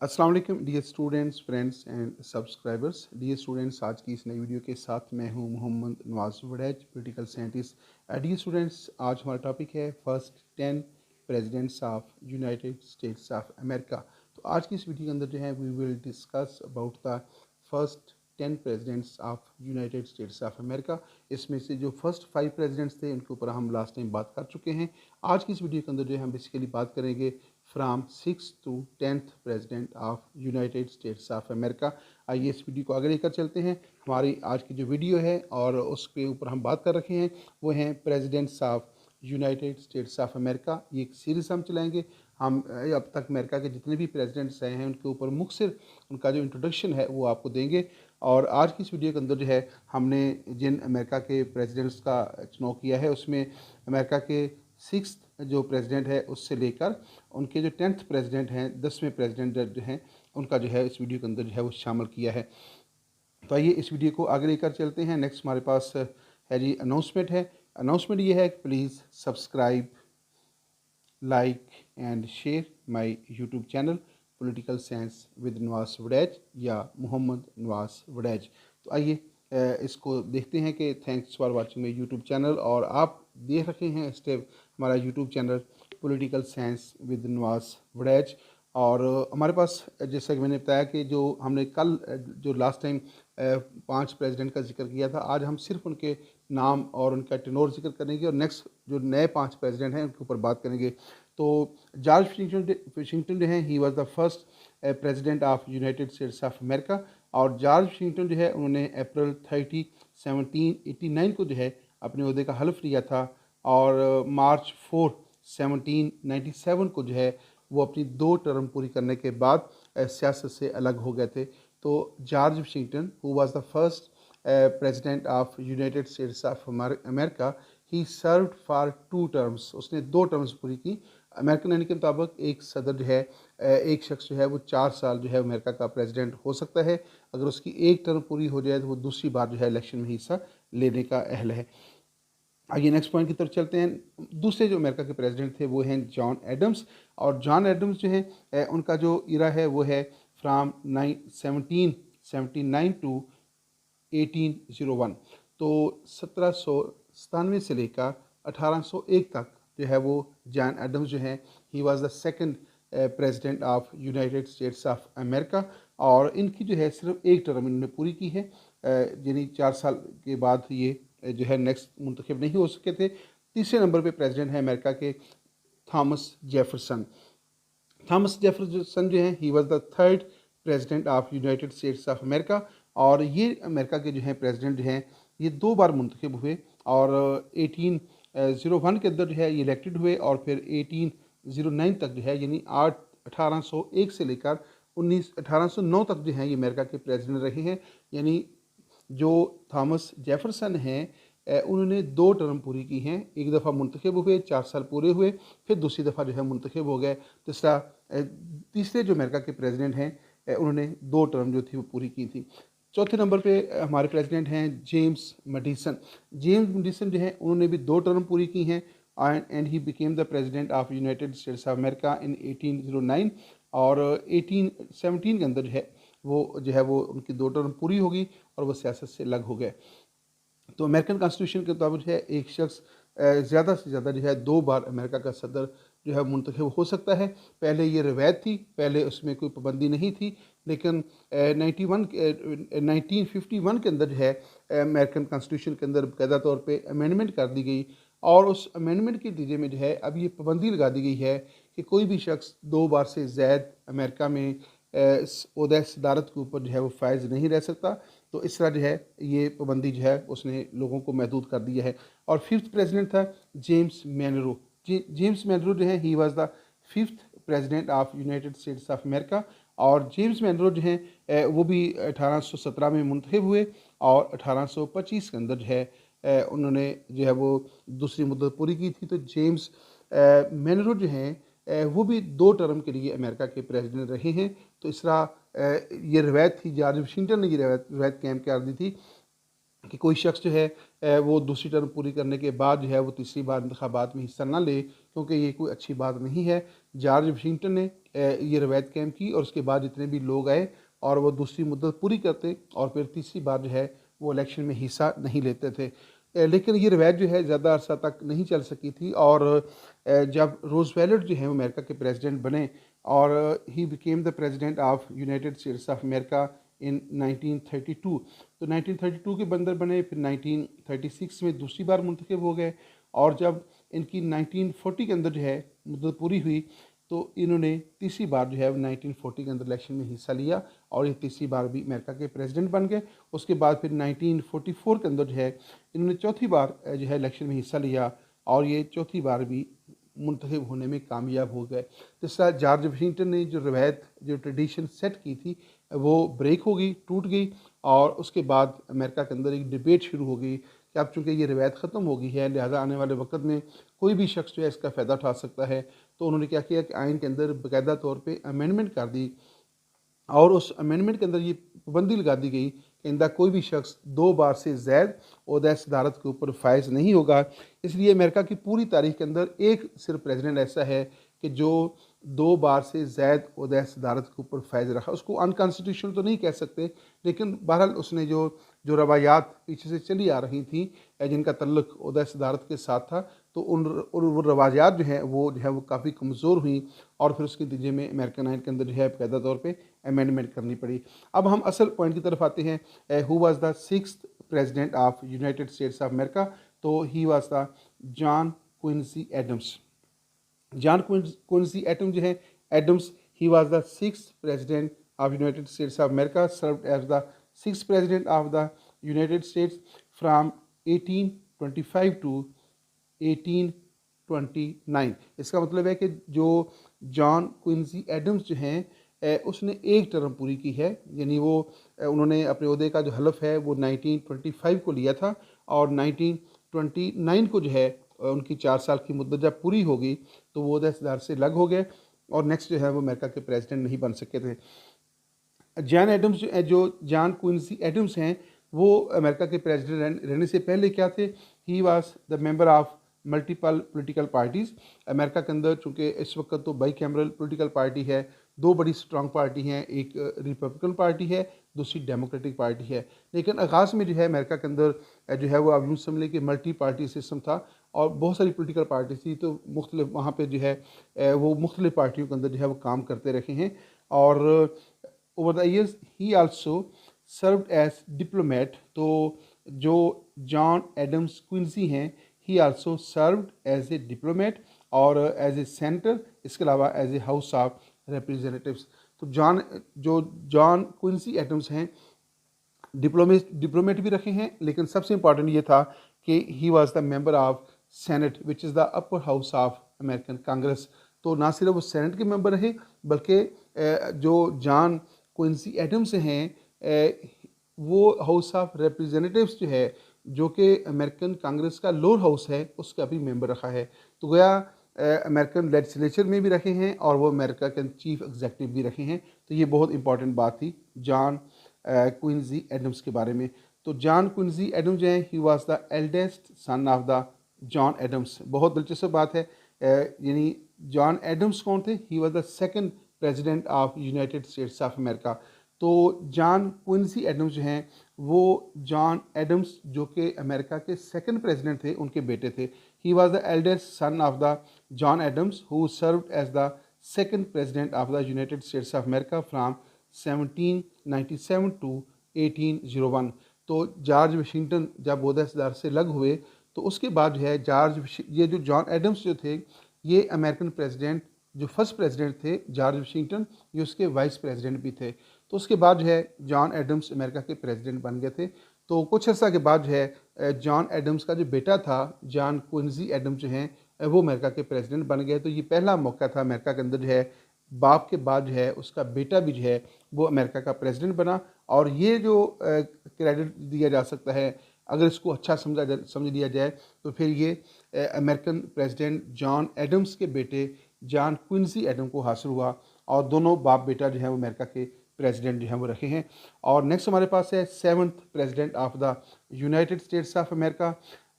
अस्सलाम वालेकुम dear students, friends and subscribers. Dear students, आज की इस नई वीडियो के साथ मैं हूं Mohammad Nawaz Waraich, political scientist. Dear students, आज हमारा टॉपिक है first 10 presidents of United States of America. तो आज की इस वीडियो के अंदर जो है we will discuss about the first 10 presidents of United States of America. इसमें से जो फर्स्ट 5 प्रेसिडेंट्स थे उनके ऊपर हम लास्ट टाइम बात कर चुके हैं। आज की इस वीडियो के अंदर जो है हम बेसिकली बात करेंगे from 6th to 10th president of United States of America. आइए इस वीडियो को आगे लेकर चलते हैं। हमारी आज की जो वीडियो है और उसके ऊपर हम बात कर रखे हैं वो हैं presidents of United States of America. ये एक सीरीज़ हम चलाएंगे। हम अब तक अमेरिका के जितने भी प्रेसिडेंट्स आए हैं उनके ऊपर मुख्तसर उनका जो इंट्रोडक्शन है वो आपको देंगे। और आज की इस वीडियो के अंदर जो है हमने जिन अमेरिका के प्रेसिडेंट्स का चुनाव किया है उसमें अमेरिका के 6th जो प्रेसिडेंट है उससे लेकर उनके जो 10th प्रेसिडेंट हैं, 10वें प्रेसिडेंट जो हैं उनका जो है इस वीडियो के अंदर जो है वो शामिल किया है। तो आइए इस वीडियो को आगे लेकर चलते हैं। नेक्स्ट हमारे पास है जी अनाउंसमेंट है। अनाउंसमेंट ये है कि please subscribe, like and share my YouTube channel political science with Nawaz Waraich या मोहम्मद नवाज वड़ैच। तो आइए इसको देखते हैं कि thanks for watching my YouTube channel. और आप देख रखे हैं स्टेप हमारा YouTube channel political science with Nawaz Waraich. और हमारे पास जैसा कि मैंने बताया कि जो हमने कल जो लास्ट टाइम 5 प्रेसिडेंट का जिक्र किया था, आज हम सिर्फ उनके नाम और उनका टेनोर जिक्र करेंगे और नेक्स्ट जो नए 5 प्रेसिडेंट हैं उनके ऊपर बात करेंगे। तो जॉर्ज वाशिंगटन जो है he was the first president of United States of America. और जॉर्ज वाशिंगटन जो है उन्होंने अप्रैल 30 1789 को जो है अपने ओहदे का हल्फ लिया था। और मार्च 4 1797 को जो है वो अपनी 2 टर्म पूरी करने के बाद सियासत से अलग हो गए थे। तो George Washington who was the first president of United States of America, he served for 2 terms. उसने 2 टर्म्स पूरी की। अमेरिकन आइन के मुताबिक एक सदर जो है एक शख्स जो है वो 4 साल जो है अमेरिका का प्रेसिडेंट हो सकता है। अगर उसकी एक टर्म पूरी हो जाए तो वो दूसरी बार जो है इलेक्शन में हिस्सा लेने का अहल है। आइए नेक्स्ट पॉइंट की तरफ चलते हैं। दूसरे जो अमेरिका के प्रेसिडेंट थे वो हैं जॉन एडम्स। और जॉन एडम्स जो है उनका जो इरा है वो है फ्राम 1779 टू 1801। तो 1797 से लेकर 1801 तक जो है वो जॉन एडम्स जो हैं ही was the second president of United States of America. और इनकी जो है सिर्फ एक टर्म इन्होंने पूरी की है, यानी 4 साल के बाद ये जो है नेक्स्ट मुंतखब नहीं हो सके थे। तीसरे नंबर पे प्रेसिडेंट है अमेरिका के थॉमस जेफरसन। थॉमस जेफरसन जो है he was the third president of United States of America. और ये अमेरिका के जो हैं प्रेसिडेंट जो हैं ये 2 बार मुंतखब हुए। और 1801 के अंदर जो है ये इलेक्टेड हुए और फिर 1809 तक जो है यानी 1801 से लेकर 1809 तक जो है ये अमेरिका के प्रेसिडेंट रहे हैं। यानी जो थॉमस जेफरसन हैं उन्होंने 2 टर्म पूरी की हैं। एक दफ़ा मुंतखब हुए, 4 साल पूरे हुए, फिर दूसरी दफ़ा जो है मुंतखब हो गए। तीसरे जो अमेरिका के प्रेसिडेंट हैं उन्होंने 2 टर्म जो थी वो पूरी की थी। चौथे नंबर पे हमारे प्रेसिडेंट हैं जेम्स मैडिसन। जेम्स मैडिसन जो है उन्होंने भी 2 टर्म पूरी की हैं and he became the president of United States of America in 1809। और 1817 के अंदर जो है वो उनकी 2 टर्म पूरी होगी और वो सियासत से अलग हो गए। तो अमेरिकन कॉन्स्टिट्यूशन के मुताबिक है एक शख्स ज़्यादा से ज़्यादा जो है 2 बार अमेरिका का सदर जो है मुंतखब हो सकता है। पहले ये रवायत थी, पहले उसमें कोई पाबंदी नहीं थी। लेकिन 1951 के अंदर जो है अमेरिकन कॉन्स्टिट्यूशन के अंदर बाकायदा तौर पे अमेंडमेंट कर दी गई। और उस अमेंडमेंट के नतीजे में जो है अब ये पाबंदी लगा दी गई है कि कोई भी शख्स 2 बार से ज़ायद अमेरिका में ओहदा सदारत के ऊपर जो है वो फायज नहीं रह सकता। तो इस तरह जो है ये पाबंदी जो है उसने लोगों को महदूद कर दिया है। और 5th प्रेसिडेंट था जेम्स मैनरो। जेम्स मैनरो जो है he was the 5th president of United States of America. और जेम्स मैनरो जो हैं वो भी 1817 में मुंतखब हुए और 1825 के अंदर जो है उन्होंने जो है वो दूसरी मुद्दत पूरी की थी। तो जेम्स मैनरो जो हैं वो भी 2 टर्म के लिए अमेरिका के प्रेसिडेंट रहे हैं। तो इस तरह ये रवायत थी, जॉर्ज वाशिंगटन ने ये रवायत कायम कर दी थी कि कोई शख्स जो है वो दूसरी टर्म पूरी करने के बाद जो है वो तीसरी बार इंतखाबात में हिस्सा ना ले, क्योंकि ये कोई अच्छी बात नहीं है। जॉर्ज वाशिंगटन ने ये रवायत कायम की और उसके बाद जितने भी लोग आए और वो दूसरी मुद्दत पूरी करते और फिर तीसरी बार जो है वो इलेक्शन में हिस्सा नहीं लेते थे। लेकिन ये रवायत जो है ज़्यादा अरसा तक नहीं चल सकी थी, और जब रोज़वेल्ट जो है वो अमेरिका के प्रेसिडेंट बने और he became the president of United States of America in 1932। तो 1932 के बंदर बने, फिर 1936 में दूसरी बार मुंतखब हो गए, और जब इनकी 1940 के अंदर जो है मुद्दत पूरी हुई तो इन्होंने तीसरी बार जो है 1940 के अंदर इलेक्शन में हिस्सा लिया और ये तीसरी बार भी अमेरिका के प्रेसिडेंट बन गए। उसके बाद फिर 1944 के अंदर जो है इन्होंने चौथी बार जो है इलेक्शन में हिस्सा लिया और ये चौथी बार भी मुंतखब होने में कामयाब हो गए। जिस तरह जॉर्ज वाशिंगटन ने जो रवायत, जो ट्रेडिशन सेट की थी वो ब्रेक हो गई, टूट गई, और उसके बाद अमेरिका के अंदर एक डिबेट शुरू हो गई कि अब चूँकि ये रवायत ख़त्म हो गई है, लिहाजा आने वाले वक्त में कोई भी शख्स जो है इसका फ़ायदा उठा सकता है। तो उन्होंने क्या किया कि आइन के अंदर बाकायदा तौर पे अमेंडमेंट कर दी, और उस अमेंडमेंट के अंदर ये पाबंदी लगा दी गई कि इंदा कोई भी शख्स 2 बार से ज़ायद ओहदा सदारत के ऊपर फायज नहीं होगा। इसलिए अमेरिका की पूरी तारीख के अंदर एक सिर्फ प्रेसिडेंट ऐसा है कि जो 2 बार से ज़ायद ओहदा सदारत के ऊपर फायज रखा। उसको अनकॉन्स्टिट्यूशनल तो नहीं कह सकते, लेकिन बहरहाल उसने जो जो रवायात पीछे से चली आ रही थी जिनका तल्लुक़ ओहदा सदारत के साथ था, तो उन वो रवायात जो हैं वो काफ़ी कमज़ोर हुई, और फिर उसके नतीजे में अमेरिकन आइन के अंदर जो है बाकायदा तौर पे अमेंडमेंट करनी पड़ी। अब हम असल पॉइंट की तरफ आते हैं। Who was the 6th president of United States of America? तो he was the John Quincy Adams. John Quincy Adams जो है, Adams, he was the 6th president of United States of America, served as the 6th president of the United States from 1825 to 1829। इसका मतलब है कि जो John Quincy Adams जो हैं उसने एक टर्म पूरी की है, यानी वो उन्होंने अपने ओहदे का जो हलफ है वो 1925 को लिया था, और 1929 को जो है उनकी 4 साल की मुद्दत जब पूरी हो गई तो वो ओहदेदार से अलग हो गए, और नेक्स्ट जो है वो अमेरिका के प्रेसिडेंट नहीं बन सके थे। जॉन एडम्स जो जॉन क्विंसी एडम्स हैं वो अमेरिका के प्रेसिडेंट रहने से पहले क्या थे? He was the member of multiple political parties. America के अंदर चूँकि इस वक्त तो बाई कैमरल पॉलिटिकल पार्टी है, 2 बड़ी स्ट्रॉन्ग पार्टी हैं, एक रिपब्लिकन पार्टी है, दूसरी डेमोक्रेटिक पार्टी है। लेकिन आगाज़ में जो है अमेरिका के अंदर जो है वो आप यूँ समझ लें कि मल्टी पार्टी सिस्टम था, और बहुत सारी पॉलिटिकल पार्टी थी, तो मुख्तलिफ वहाँ पे जो है वो मुख्तलिफ पार्टियों के अंदर जो है वो काम करते रहे हैं। और over the years he also served as diplomat. तो जो जॉन एडम्स क्विंसी हैं, he also served as a diplomat और एज ए सेनेटर, इसके अलावा as a house of representatives. तो जॉन क्विंसी एडम्स हैं, डिप्लोमेट भी रखे हैं, लेकिन सबसे इंपॉर्टेंट ये था कि he was the member of senate which is the upper house of American congress. तो ना सिर्फ वो सेनेट के मेंबर रहे, बल्कि जो जॉन क्विंसी एडम्स हैं वो हाउस ऑफ रिप्रेजेंटेटिव्स जो है, जो कि अमेरिकन कांग्रेस का लोअर हाउस है, उसका भी मेंबर रखा है। तो गोया अमेरिकन लेजिस्लेचर में भी रखे हैं और वो अमेरिका के चीफ एग्जीक्यूटिव भी रखे हैं। तो ये बहुत इंपॉर्टेंट बात थी जॉन क्विंसी एडम्स के बारे में। तो जॉन क्विंसी एडम्स जो है, he was the eldest son of the John Adams. बहुत दिलचस्प बात है, यानी जॉन एडम्स कौन थे? He was the second president of United States of America. तो जॉन क्विंसी एडम्स जो हैं वो जॉन एडम्स जो कि अमेरिका के सेकंड प्रेसिडेंट थे, उनके बेटे थे। He was the eldest son of the John Adams who served as the second president of the United States of America from 1797 to 1801। तो जॉर्ज वाशिंगटन जब ओहदेदार से अलग हुए तो उसके बाद जो है ये जो जॉन एडम्स जो थे, ये अमेरिकन प्रेसिडेंट, जो फर्स्ट प्रेसिडेंट थे जॉर्ज वाशिंगटन, ये उसके वाइस प्रेसिडेंट भी थे। तो उसके बाद जो है जॉन एडम्स अमेरिका के प्रेसिडेंट बन गए थे। तो कुछ अर्सा के बाद जो है जॉन एडम्स का जो बेटा था जॉन क्विंसी एडम्स जो हैं वो अमेरिका के प्रेसिडेंट बन गए। तो ये पहला मौका था अमेरिका के अंदर जो है बाप के बाद जो है उसका बेटा भी जो है वो अमेरिका का प्रेसिडेंट बना। और ये जो क्रेडिट दिया जा सकता है, अगर इसको अच्छा समझ लिया जाए, तो फिर ये अमेरिकन प्रेसिडेंट जॉन एडम्स के बेटे जॉन क्विंसी एडम को हासिल हुआ, और दोनों बाप बेटा जो है वो अमेरिका के प्रेसिडेंट जो हैं वो रखे हैं। और नेक्स्ट हमारे पास है 7th president of the United States of America,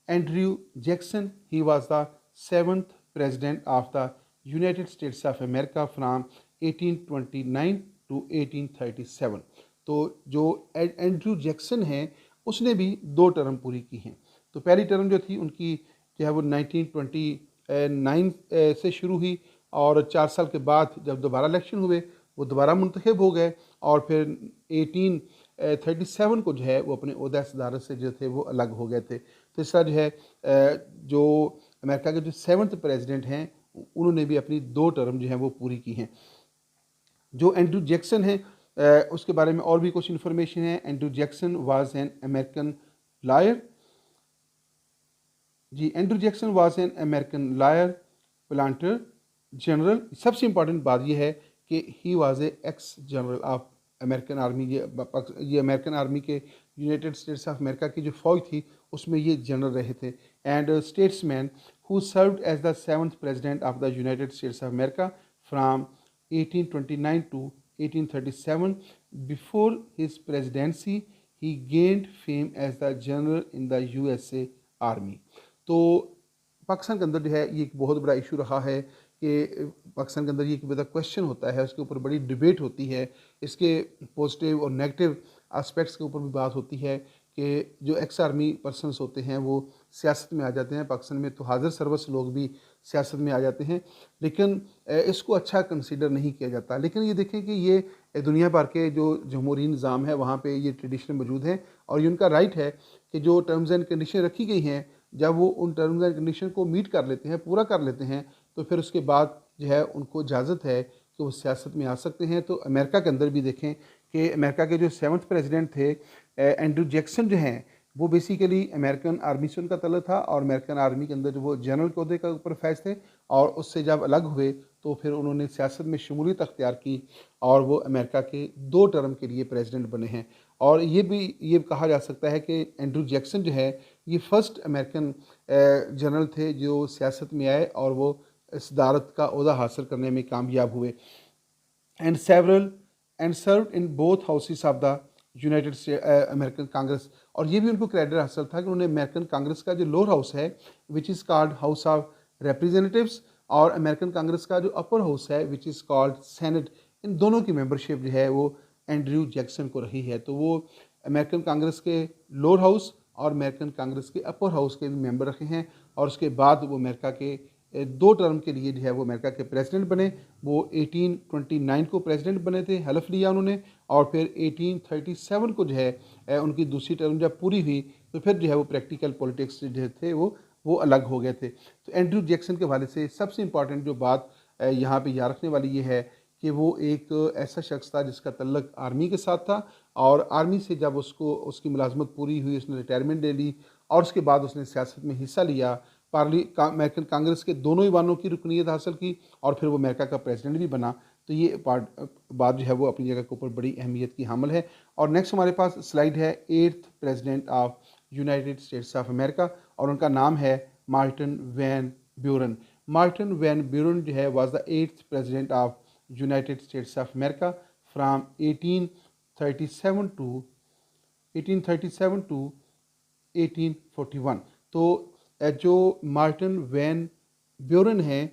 Andrew Jackson. He was the 7th president of the United States of America from 1829 to 1837। तो जो एंड्रयू जैक्सन हैं उसने भी 2 टर्म पूरी की हैं। तो पहली टर्म जो थी उनकी जो है वो 1929 से शुरू हुई, और 4 साल के बाद जब दोबारा इलेक्शन हुए वो दोबारा मुंतखब हो गए, और फिर 1837 को जो है वो अपने ओहदा सदारत से जो थे वो अलग हो गए थे। तो इस तरह जो है जो अमेरिका के जो 7th प्रेसिडेंट हैं उन्होंने भी अपनी 2 टर्म जो हैं वो पूरी की हैं। जो एंड्रयू जैक्सन है उसके बारे में और भी कुछ इन्फॉर्मेशन है। Andrew Jackson was an American lawyer. जी, Andrew Jackson was an American lawyer, planter general. सबसे इम्पॉर्टेंट बात यह है कि he was a ex general of American army. ये अमेरिकन आर्मी के यूनाइटेड स्टेट्स ऑफ अमेरिका की जो फ़ौज थी उसमें ये जनरल रहे थे। And statesman who served as the 7th president of the United States of America from 1829 to 1837। Before his presidency he gained fame as the general in the USA army. तो पाकिस्तान के अंदर जो है ये एक बहुत बड़ा इशू रहा है कि पाकिस्तान के अंदर ये एक बड़ा क्वेश्चन होता है, उसके ऊपर बड़ी डिबेट होती है, इसके पॉजिटिव और नेगेटिव एस्पेक्ट्स के ऊपर भी बात होती है कि जो एक्स आर्मी पर्सनस होते हैं वो सियासत में आ जाते हैं। पाकिस्तान में तो हाजिर सर्वस लोग भी सियासत में आ जाते हैं, लेकिन इसको अच्छा कंसीडर नहीं किया जाता। लेकिन ये देखें कि ये दुनिया भर के जो जमहूरी निज़ाम है वहाँ पे ये ट्रेडिशन मौजूद है, और ये उनका राइट है कि जो टर्म्स एंड कंडीशन रखी गई हैं जब वो उन टर्म्स एंड कंडीशन को मीट कर लेते हैं, पूरा कर लेते हैं, तो फिर उसके बाद जो है उनको इजाज़त है कि वो सियासत में आ सकते हैं। तो अमेरिका के अंदर भी देखें कि अमेरिका के जो 7th प्रेसिडेंट थे एंड्रयू जैक्सन जो हैं वो बेसिकली अमेरिकन आर्मी से उनका तल्लुक़ था, और अमेरिकन आर्मी के अंदर जो वो जनरल के ओहदे के ऊपर फैज़ थे, और उससे जब अलग हुए तो फिर उन्होंने सियासत में शमूलियत अख्तियार की, और वो अमेरिका के 2 टर्म के लिए प्रेसिडेंट बने हैं। और ये कहा जा सकता है कि एंड्रयू जैक्सन जो है ये फर्स्ट अमेरिकन जनरल थे जो सियासत में आए और वो सदारत का ओहदा हासिल करने में कामयाब हुए। And served in both houses of the United American Congress. और ये भी उनको क्रेडिट हासिल था कि उन्होंने अमेरिकन कांग्रेस का जो लोअर हाउस है which is called house of representatives, और अमेरिकन कांग्रेस का जो अपर हाउस है विच इज़ कॉल्ड सेनेट, इन दोनों की मेंबरशिप जो है वो एंड्रयू जैक्सन को रही है। तो वो अमेरिकन कांग्रेस के लोअर हाउस और अमेरिकन कांग्रेस के अपर हाउस के भी मेंबर रखे हैं, और उसके बाद वो अमेरिका के 2 टर्म के लिए जो है वो अमेरिका के प्रेसिडेंट बने। वो 1829 को प्रेसिडेंट बने थे, हलफ लिया उन्होंने, और फिर 1837 को जो है उनकी दूसरी टर्म जब पूरी हुई तो फिर जो है वो प्रैक्टिकल पॉलिटिक्स जो थे वो अलग हो गए थे। तो एंड्रयू जैक्सन के हवाले से सबसे इम्पॉर्टेंट जो बात यहाँ पे याद रखने वाली ये है कि वो एक ऐसा शख्स था जिसका तल्लक आर्मी के साथ था, और आर्मी से जब उसकी मुलाजमत पूरी हुई उसने रिटायरमेंट ले ली, और उसके बाद उसने सियासत में हिस्सा लिया, अमेरिकन कांग्रेस के दोनों ईवानों की रुकनीत हासिल की, और फिर वो अमेरिका का प्रेसिडेंट भी बना। तो ये बात जो है वो अपनी जगह के ऊपर बड़ी अहमियत की हामिल है। और नेक्स्ट हमारे पास स्लाइड है 8th president of United States of America, और उनका नाम है Martin Van Buren. Martin Van Buren जो है was the 8th president of United States of America from 1837 to 1841। तो जो मार्टिन वैन ब्यूरन है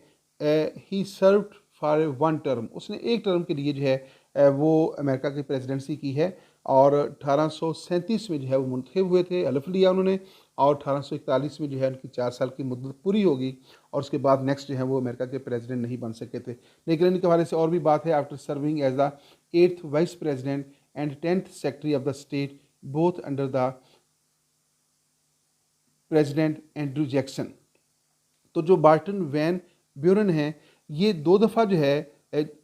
ही सर्व्ड फॉर 1 टर्म, उसने 1 टर्म के लिए जो है वो अमेरिका की प्रेसिडेंसी की है, और 1837 में जो है वो मुंतखब हुए थे, हलफ लिया उन्होंने, और 1841 में जो है उनकी 4 साल की मुद्दत पूरी होगी, और उसके बाद नेक्स्ट जो है वो अमेरिका के प्रेसिडेंट नहीं बन सके थे। लेकिन इनके हवाले से और भी बात है। After serving as the 8th vice president and 10th secretary of the state both under the president Andrew Jackson. तो जो मार्टिन वैन ब्यूरन हैं ये 2 दफ़ा जो है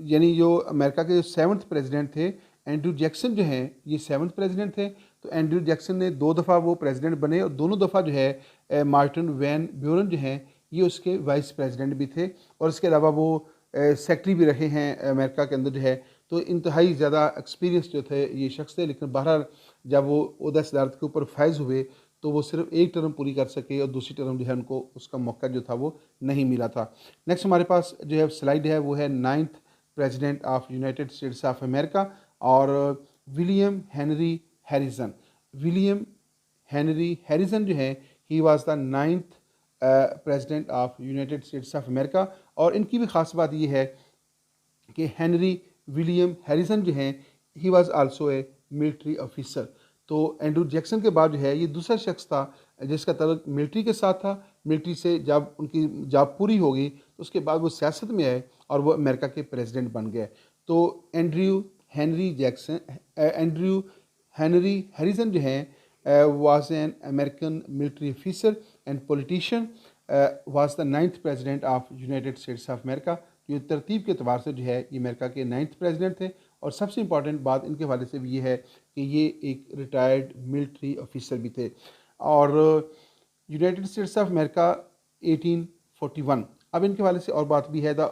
यानी जो अमेरिका के जो 7th प्रेसिडेंट थे, एंड्रयू जैक्सन जो हैं ये 7th प्रेसिडेंट थे। तो एंड्रयू जैक्सन ने 2 दफ़ा वो प्रेसिडेंट बने, और दोनों दफ़ा जो है मार्टिन वैन ब्यूरन जो हैं ये उसके वाइस प्रेसिडेंट भी थे, और इसके अलावा वो सेक्रेटरी भी रहे हैं अमेरिका के अंदर जो है। तो इंतहाई ज़्यादा एक्सपीरियंस जो थे ये शख्स थे, लेकिन बहरहाल जब वो ओहदा सदारत के ऊपर फैज़ हुए तो वो सिर्फ 1 टर्म पूरी कर सके, और दूसरी टर्म जो है उनको उसका मौका जो था वो नहीं मिला था। नेक्स्ट हमारे पास जो है स्लाइड है वो है 9th president of United States of America, और William Henry Harrison. William Henry Harrison जो है he was the 9th president of United States of America. और इनकी भी ख़ास बात ये है कि हेनरी विलियम हैरिसन जो हैं he was also a military officer. तो एंड्रू जैक्सन के बाद जो है ये दूसरा शख्स था जिसका तल्लुक मिलिट्री के साथ था। मिलिट्री से जब उनकी जॉब पूरी हो गई तो उसके बाद वो सियासत में आए और वो अमेरिका के प्रेसिडेंट बन गए। तो एंड्रयू हेनरी हैरिसन जो हैं was an American military officer and politician, was the 9th president of United States of America. ये तरतीब के अतबार से जो है ये अमेरिका के 9th प्रेसिडेंट थे। और सबसे इम्पॉर्टेंट बात इनके हवाले से भी ये है कि ये एक रिटायर्ड मिलिट्री ऑफिसर भी थे। और यूनाइटेड स्टेट्स ऑफ अमेरिका 1841। अब इनके हवाले से और बात भी है, the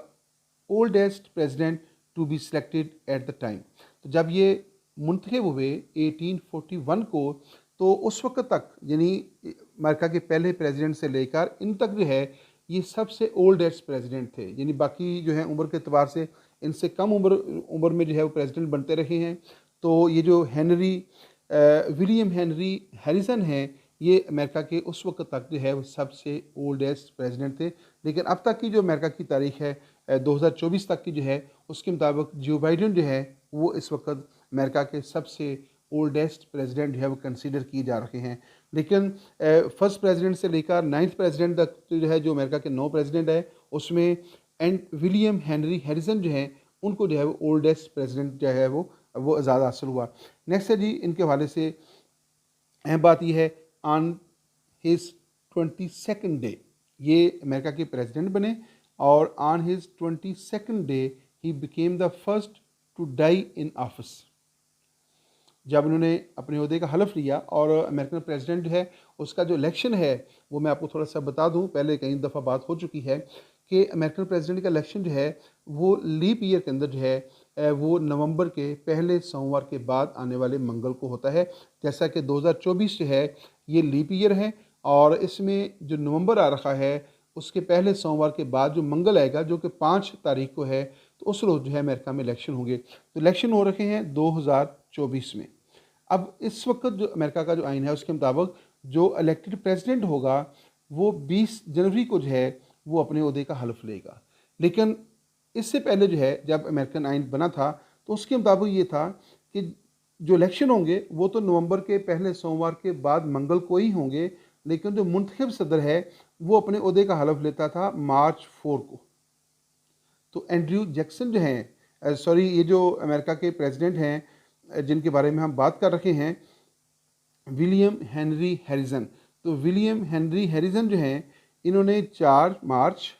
oldest president to be selected at the time. तो जब ये मुंतखब हुए 1841 को, तो उस वक्त तक यानी अमेरिका के पहले प्रेसिडेंट से लेकर इन तक जो है ये सबसे ओल्डेस्ट प्रेसिडेंट थे। यानी बाकी जो है उम्र के अतबार से इनसे कम उम्र में जो है वो प्रेसिडेंट बनते रहे हैं। तो ये जो विलियम हेनरी हैरिसन हैं ये अमेरिका के उस वक्त तक जो है वो सबसे ओल्डेस्ट प्रेसिडेंट थे। लेकिन अब तक की जो अमेरिका की तारीख है 2024 तक की जो है उसके मुताबिक जो बाइडेन जो है वो इस वक्त अमेरिका के सबसे ओल्डेस्ट प्रेसिडेंट जो है वो कंसीडर किए जा रहे हैं। लेकिन फर्स्ट प्रेसिडेंट से लेकर 9th प्रेसिडेंट तक जो है जो अमेरिका के 9 प्रेसिडेंट है उसमें विलियम हेनरी हैरिसन जो हैं उनको जो है वो ओल्डेस्ट प्रेसिडेंट जो है वो ज़्यादा हासिल हुआ। नेक्स्ट है जी इनके हवाले से अहम बात यह है, ऑन हिज 22nd डे ये अमेरिका के प्रेसिडेंट बने और on his 22nd day he became the first to die in office. जब उन्होंने अपने ओहदे का हलफ लिया और अमेरिकन प्रेसिडेंट जो है उसका जो इलेक्शन है वो मैं आपको थोड़ा सा बता दूं, पहले कई दफ़ा बात हो चुकी है कि अमेरिकन प्रेसिडेंट का इलेक्शन जो है वो लीप ईयर के अंदर जो है वो नवंबर के पहले सोमवार के बाद आने वाले मंगल को होता है। जैसा कि 2024 जो है ये लीप ईयर है और इसमें जो नवंबर आ रखा है उसके पहले सोमवार के बाद जो मंगल आएगा जो कि 5 तारीख को है, तो उस रोज़ जो है अमेरिका में इलेक्शन होंगे। तो इलेक्शन हो रखे हैं 2024 में। अब इस वक्त जो अमेरिका का जो आइन है उसके मुताबिक जो इलेक्टेड प्रेसिडेंट होगा वो 20 जनवरी को जो है वो अपने ओहदे का हलफ लेगा। लेकिन इससे पहले जो है जब अमेरिकन आइन बना था तो उसके मुताबिक ये था कि जो इलेक्शन होंगे वो तो नवंबर के पहले सोमवार के बाद मंगल को ही होंगे, लेकिन जो मुंतखब सदर है वो अपने ओहदे का हलफ लेता था मार्च 4 को। तो एंड्रयू जैक्सन जो हैं ये जो अमेरिका के प्रेसिडेंट हैं जिनके बारे में हम बात कर रहे हैं, विलियम हेनरी हैरिसन। तो विलियम हेनरी हैरिसन जो हैं इन्होंने 4 मार्च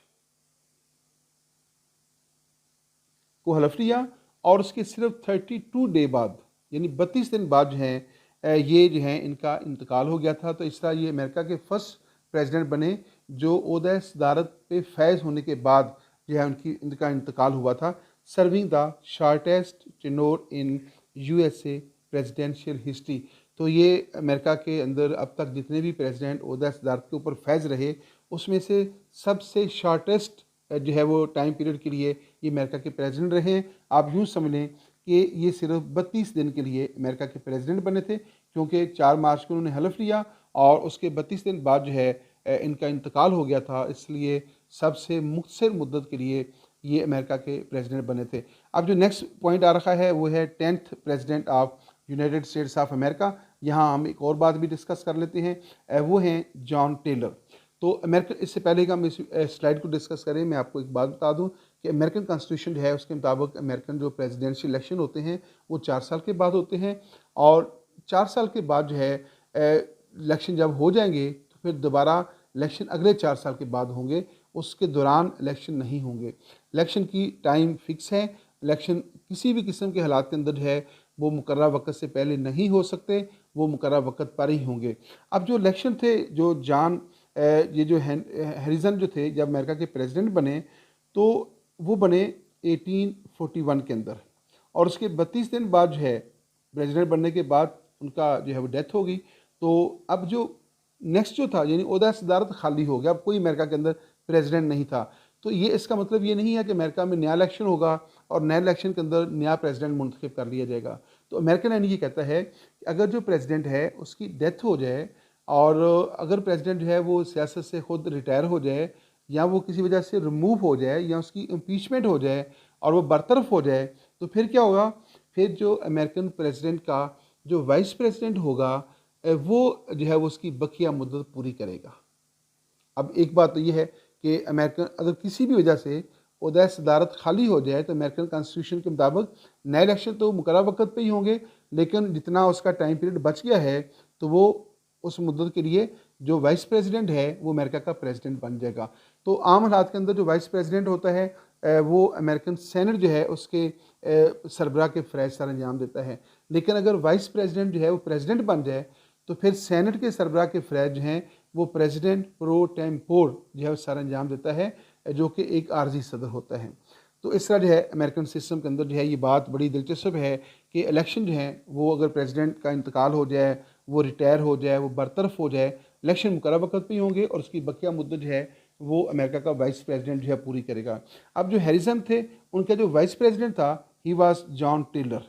को हलफ लिया और उसके सिर्फ 32 डे बाद यानी 32 दिन बाद जो है ये जो है इनका इंतकाल हो गया था। तो इस तरह ये अमेरिका के फर्स्ट प्रेसिडेंट बने जो ओहदा सदारत पे फैज़ होने के बाद जो है इनका इंतकाल हुआ था, serving the shortest tenure in USA presidential history. तो ये अमेरिका के अंदर अब तक जितने भी प्रेसिडेंट ओहदा सदारत के ऊपर फैज़ रहे उसमें से सबसे शॉर्टेस्ट जो है वो टाइम पीरियड के लिए ये अमेरिका के प्रेसिडेंट रहे हैं। आप यूँ समझ लें कि ये सिर्फ 32 दिन के लिए अमेरिका के प्रेसिडेंट बने थे, क्योंकि 4 मार्च को उन्होंने हलफ लिया और उसके 32 दिन बाद जो है इनका इंतकाल हो गया था, इसलिए सबसे मुख्तसर मुद्दत के लिए ये अमेरिका के प्रेसिडेंट बने थे। अब जो नेक्स्ट पॉइंट आ रखा है वो है 10th president of United States of America. यहाँ हम एक और बात भी डिस्कस कर लेते हैं, वो हैं जॉन टेलर। तो अमेरिकन, इससे पहले कि हम इस स्लाइड को डिस्कस करें मैं आपको एक बात बता दूं कि अमेरिकन कॉन्स्टिट्यूशन जो है उसके मुताबिक अमेरिकन जो प्रेसिडेंशियल इलेक्शन होते हैं वो 4 साल के बाद होते हैं और 4 साल के बाद जो है इलेक्शन जब हो जाएंगे तो फिर दोबारा इलेक्शन अगले 4 साल के बाद होंगे, उसके दौरान इलेक्शन नहीं होंगे। इलेक्शन की टाइम फिक्स है, इलेक्शन किसी भी किस्म के हालात के अंदर जो है वो मुकर्रर वक्त से पहले नहीं हो सकते, वो मुकर्रर वक्त पर ही होंगे। अब जो इलेक्शन थे जो ये जो हैरिसन जो थे जब अमेरिका के प्रेसिडेंट बने तो वो बने 1841 के अंदर और उसके 32 दिन बाद जो है प्रेसिडेंट बनने के बाद उनका जो है वो डेथ हो गई। तो अब जो नेक्स्ट जो था यानी ओहदा सदारत खाली हो गया, अब कोई अमेरिका के अंदर प्रेसिडेंट नहीं था। तो ये इसका मतलब ये नहीं है कि अमेरिका में नया इलेक्शन होगा और नए इलेक्शन के अंदर नया प्रेसिडेंट मुंतखब कर लिया जाएगा। तो अमेरिकन आइन ये कहता है कि अगर जो प्रेसिडेंट है उसकी डेथ हो जाए और अगर प्रेसिडेंट जो है वो सियासत से ख़ुद रिटायर हो जाए या वो किसी वजह से रिमूव हो जाए या उसकी इम्पीचमेंट हो जाए और वो बरतरफ हो जाए, तो फिर क्या होगा? फिर जो अमेरिकन प्रेसिडेंट का जो वाइस प्रेसिडेंट होगा वो जो है वो उसकी बकिया मुद्दत पूरी करेगा। अब एक बात तो ये है कि अमेरिकन अगर किसी भी वजह से ओहदा सदारत खाली हो जाए तो अमेरिकन कॉन्स्टिट्यूशन के मुताबिक नए इलेक्शन तो मुकर्रर वक्त पे ही होंगे, लेकिन जितना उसका टाइम पीरियड बच गया है तो वो उस मुद्दत के लिए जो वाइस प्रेसिडेंट है वो अमेरिका का प्रेसिडेंट बन जाएगा। तो आम हालात के अंदर जो वाइस प्रेसिडेंट होता है वो अमेरिकन सेनेट जो है उसके सरबराह के फ़रज़ सर अंजाम देता है। लेकिन अगर वाइस प्रेसिडेंट जो है वो प्रेसिडेंट बन जाए तो फिर सेनेट के सरबराह के फ़रज़ जो हैं वो प्रेसिडेंट प्रो टेम्पोर जो है सर अंजाम देता है, जो कि एक आर्जी सदर होता है। तो इस तरह जो है अमेरिकन सिस्टम के अंदर जो है ये बात बड़ी दिलचस्प है कि इलेक्शन जो है वो अगर प्रेसिडेंट का इंतकाल हो जाए, वो रिटायर हो जाए, वो बरतरफ हो जाए, इलेक्शन मुकर्रर वक्त पे ही होंगे और उसकी बकिया मुद्दत जो है वो अमेरिका का वाइस प्रेसिडेंट जो है पूरी करेगा। अब जो हैरिसन थे उनका जो वाइस प्रेसिडेंट था ही वाज जॉन टेलर।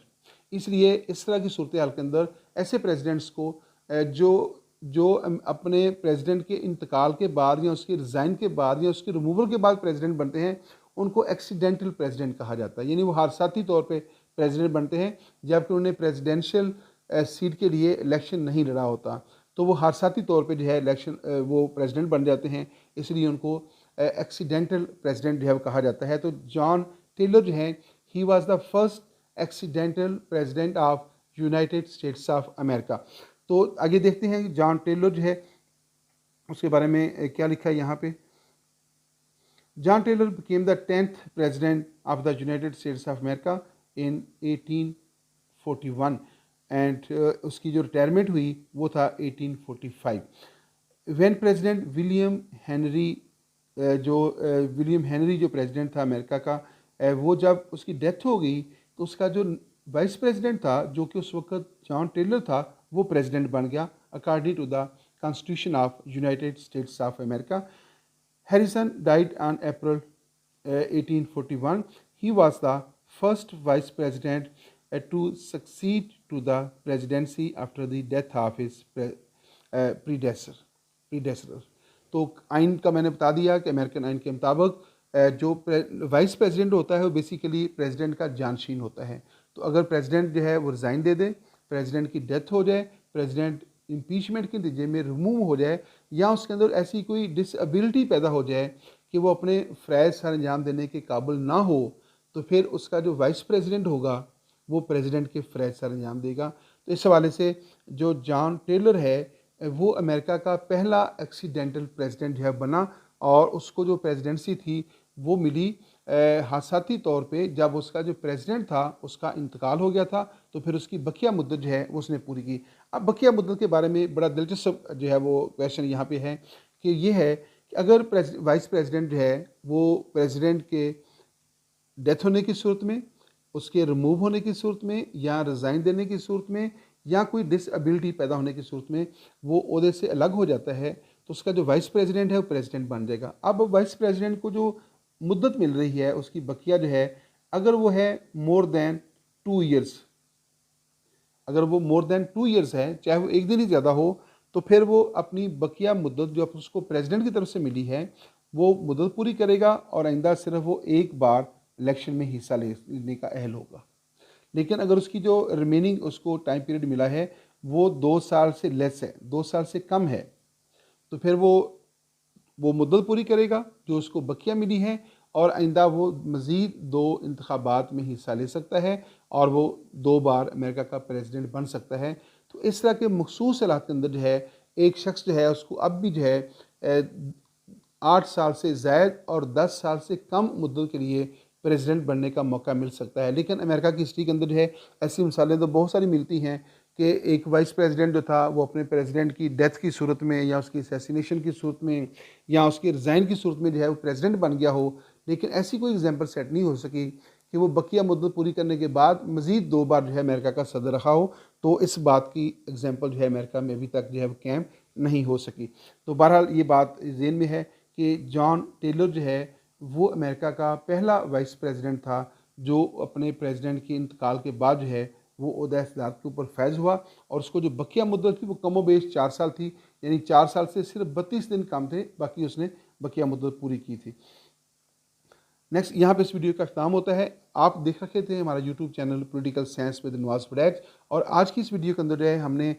इसलिए इस तरह की सूरत हाल के अंदर ऐसे प्रेसिडेंट्स को जो जो अपने प्रेसिडेंट के इंतकाल के बाद या उसके रिज़ाइन के बाद या उसके रिमूवल के बाद प्रेसिडेंट बनते हैं, उनको एक्सीडेंटल प्रेसिडेंट कहा जाता है। यानी वो हादसाती तौर पे प्रेसिडेंट बनते हैं, जबकि उन्हें प्रेसिडेंशियल सीट के लिए इलेक्शन नहीं लड़ा होता, तो वो हादसाती तौर पे जो है इलेक्शन वो प्रेसिडेंट बन जाते हैं, इसलिए उनको एक्सीडेंटल प्रेसिडेंट जो है वो कहा जाता है। तो जॉन टेलर जो हैं ही was the first accidental president of United States of America. तो आगे देखते हैं कि जॉन टेलर जो है उसके बारे में क्या लिखा है यहाँ पे। John Tyler became the 10th president of the United States of America in 1841 and उसकी जो रिटायरमेंट हुई वो था 1845। व्हेन प्रेसिडेंट विलियम हेनरी जो प्रेसिडेंट था अमेरिका का, वो जब उसकी डेथ हो गई तो उसका जो वाइस प्रेसिडेंट था जो कि उस वक्त जॉन टेलर था वो प्रेसिडेंट बन गया according to the constitution of United States of America. Harrison died on April 1841। He was the first vice president to succeed to the presidency after the death of his predecessor। तो आइन का मैंने बता दिया कि American आइन के मुताबिक जो वाइस प्रेसिडेंट होता है वो बेसिकली प्रेसिडेंट का जानशीन होता है। तो अगर प्रेसिडेंट जो है वो रिज़ाइन दे दे, प्रेसिडेंट की डेथ हो जाए, प्रेसिडेंट इम्पीचमेंट के नतीजे में रिमूव हो जाए या उसके अंदर ऐसी कोई डिसएबिलिटी पैदा हो जाए कि वो अपने फ़रज़ सर अंजाम देने के काबिल ना हो, तो फिर उसका जो वाइस प्रेसिडेंट होगा वो प्रेसिडेंट के फ़रज़ सर अंजाम देगा। तो इस हवाले से जो जॉन टेलर है वो अमेरिका का पहला एक्सीडेंटल प्रेसिडेंट जो है बना और उसको जो प्रेसिडेंसी थी वो मिली हादसाती तौर पे जब उसका जो प्रेसिडेंट था उसका इंतकाल हो गया था, तो फिर उसकी बकिया मुद्दत जो है वो उसने पूरी की। अब बकिया मुद्दत के बारे में बड़ा दिलचस्प जो है वो क्वेश्चन यहाँ पे है कि ये है कि अगर वाइस प्रेसिडेंट जो है वो प्रेसिडेंट के डेथ होने की सूरत में, उसके रिमूव होने की सूरत में या रिज़ाइन देने की सूरत में या कोई डिसएबिलिटी पैदा होने की सूरत में वो ओहदे से अलग हो जाता है, तो उसका जो वाइस प्रेसिडेंट है वो प्रेसिडेंट बन जाएगा। अब वाइस प्रेसिडेंट को जो मुद्दत मिल रही है उसकी बकिया जो है अगर वो है मोर देन 2 ईयर्स, अगर वो मोर देन 2 ईयर्स है, चाहे वो एक दिन ही ज़्यादा हो, तो फिर वो अपनी बकिया मुद्दत जो उसको प्रेसिडेंट की तरफ से मिली है वो मुद्दत पूरी करेगा और आइंदा सिर्फ वो एक बार इलेक्शन में हिस्सा लेने का अहल होगा। लेकिन अगर उसकी जो रिमेनिंग उसको टाइम पीरियड मिला है वो 2 साल से लेस है, 2 साल से कम है, तो फिर वो मुद्दत पूरी करेगा जो उसको बकिया मिली है और आइंदा वो मज़ीद 2 इंतखाबात में हिस्सा ले सकता है और वो 2 बार अमेरिका का प्रेसिडेंट बन सकता है। तो इस तरह के मखसूस हालात के अंदर जो है एक शख्स जो है उसको अब भी जो है 8 साल से ज़ायद और 10 साल से कम मुद्दत के लिए प्रेसिडेंट बनने का मौका मिल सकता है। लेकिन अमेरिका की हिस्ट्री के अंदर जो है ऐसी मिसालें तो बहुत सारी मिलती हैं कि एक वाइस प्रेसिडेंट जो था वो अपने प्रेसिडेंट की डेथ की सूरत में या उसकी असैसिनेशन की सूरत में या उसके रिज़ाइन की सूरत में जो है वो प्रेसिडेंट बन गया हो, लेकिन ऐसी कोई एग्जाम्पल सेट नहीं हो सकी कि वो बकिया मुद्दत पूरी करने के बाद मज़ीद 2 बार जो है अमेरिका का सदर रहा हो। तो इस बात की एग्जाम्पल जो है अमेरिका में अभी तक जो है वो कैम नहीं हो सकी। तो बहरहाल ये बात ज़हन में है कि जॉन टेलर जो है वो अमेरिका का पहला वाइस प्रेसिडेंट था जो अपने प्रेसिडेंट के इंतकाल के बाद जो है वो ओहदा सदारत के ऊपर फैज़ हुआ, और उसको जो बकिया मुद्दत थी वो कमोबेश 4 साल थी, यानी 4 साल से सिर्फ 32 दिन कम थे, बाकी उसने बकिया मुद्दत पूरी की थी। नेक्स्ट यहाँ पे इस वीडियो का अख्ताम होता है। आप देख रखे थे हमारा YouTube channel political science with Nawaz Waraich, और आज की इस वीडियो के अंदर जो है हमने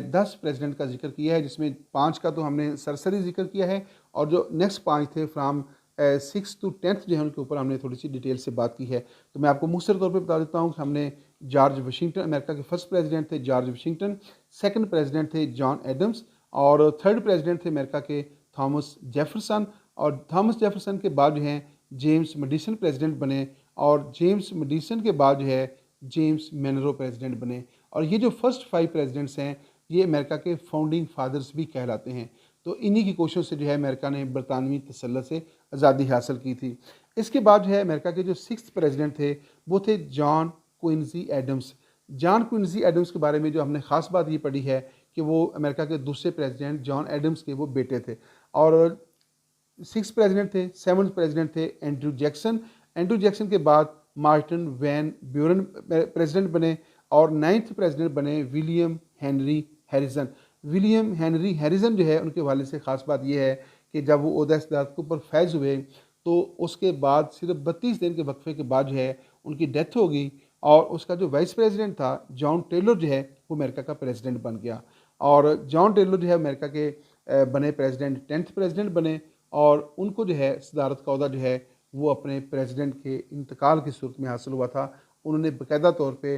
10 प्रेसिडेंट का जिक्र किया है, जिसमें 5 का तो हमने सरसरी जिक्र किया है, और जो नेक्स्ट 5 थे फ्राम 6 to 10 जो है उनके ऊपर हमने थोड़ी सी डिटेल से बात की है। तो मैं आपको मुख्तसर तौर पे बता देता हूँ कि हमने जॉर्ज वाशिंगटन, अमेरिका के फर्स्ट प्रेसिडेंट थे जॉर्ज वाशिंगटन, सेकंड प्रेसिडेंट थे जॉन एडम्स, और थर्ड प्रेसिडेंट थे अमेरिका के थॉमस जेफरसन, और थॉमस जेफरसन के बाद जो हैं जेम्स मेडिसन प्रेसिडेंट बने, और जेम्स मेडिसन के बाद जो है जेम्स मेनरो प्रेसिडेंट बने। और ये जो फर्स्ट 5 प्रेसिडेंट्स हैं ये अमेरिका के फाउंडिंग फादर्स भी कहलाते हैं। तो इन्हीं की कोशिशों से जो है अमेरिका ने बरतानवी तसल्लुत से आज़ादी हासिल की थी। इसके बाद जो है अमेरिका के जो 6th प्रेसिडेंट थे वो थे John Quincy Adams. John Quincy Adams के बारे में जो हमने ख़ास बात ये पढ़ी है कि वो अमेरिका के दूसरे प्रेसिडेंट जॉन एडम्स के वो बेटे थे, और 6 प्रेसिडेंट थे। 7th प्रेसिडेंट थे एंड्रू जैक्सन। एंड्रू जैक्सन के बाद मार्टिन वैन ब्यूरन प्रेसिडेंट बने, और 9th प्रेसिडेंट बने William Henry Harrison. William Henry Harrison जो है उनके वाले से ख़ास बात यह है कि जब वो ओहदा सदारत के ऊपर फैज़ हुए तो उसके बाद सिर्फ 32 दिन के वक्फे के बाद जो है उनकी डेथ हो गई, और उसका जो वाइस प्रेसिडेंट था जॉन टेलर जो है वो अमेरिका का प्रेसिडेंट बन गया। और जॉन टेलर जो है अमेरिका के बने प्रेसिडेंट 10th प्रेसिडेंट बने, और उनको जो है सदारत का ओहदा जो है वो अपने प्रेसिडेंट के इंतकाल की सूरत में हासिल हुआ था। उन्होंने बाकायदा तौर पे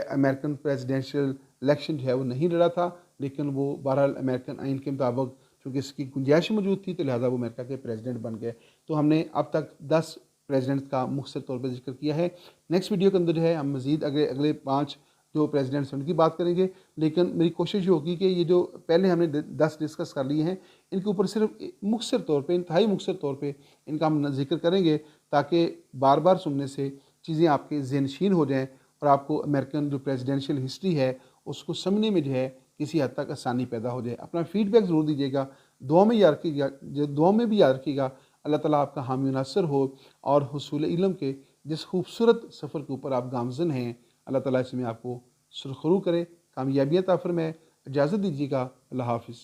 अमेरिकन प्रेसिडेंशियल इलेक्शन जो है वो नहीं लड़ा था, लेकिन वो बहरहाल अमेरिकन आइन के मुताबिक चूँकि इसकी गुंजाइश मौजूद थी तो लिहाजा वो अमेरिका के प्रेसिडेंट बन गए। तो हमने अब तक 10 प्रेसिडेंट्स का मुख्तसर तौर पर जिक्र किया है। नेक्स्ट वीडियो के अंदर जो है हम मज़ीद अगले 5 जो प्रेसिडेंट्स हैं उनकी बात करेंगे, लेकिन मेरी कोशिश ये होगी कि ये जो पहले हमने 10 डिस्कस कर लिए हैं इनके ऊपर सिर्फ मुख्तसर तौर पे, इंतहाई मुख्तसर तौर पे इनका हम जिक्र करेंगे, ताकि बार बार सुनने से चीज़ें आपके ज़हनशीन हो जाएँ और आपको अमेरिकन जो प्रेसिडेंशियल हिस्ट्री है उसको समझने में जो है किसी हद तक आसानी पैदा हो जाए। अपना फीडबैक ज़रूर दीजिएगा, दुआ में याद रखिएगा, जो दुआ में भी याद रखिएगा अल्लाह ताला आपका हामी नासर हो, और हुसूल इल्म के जिस खूबसूरत सफ़र के ऊपर आप गामज़न हैं अल्लाह ताला इसमें आपको सुरखरू करे, कामयाबियत आफर में। इजाज़त दीजिएगा। अल्लाह हाफ़िज़।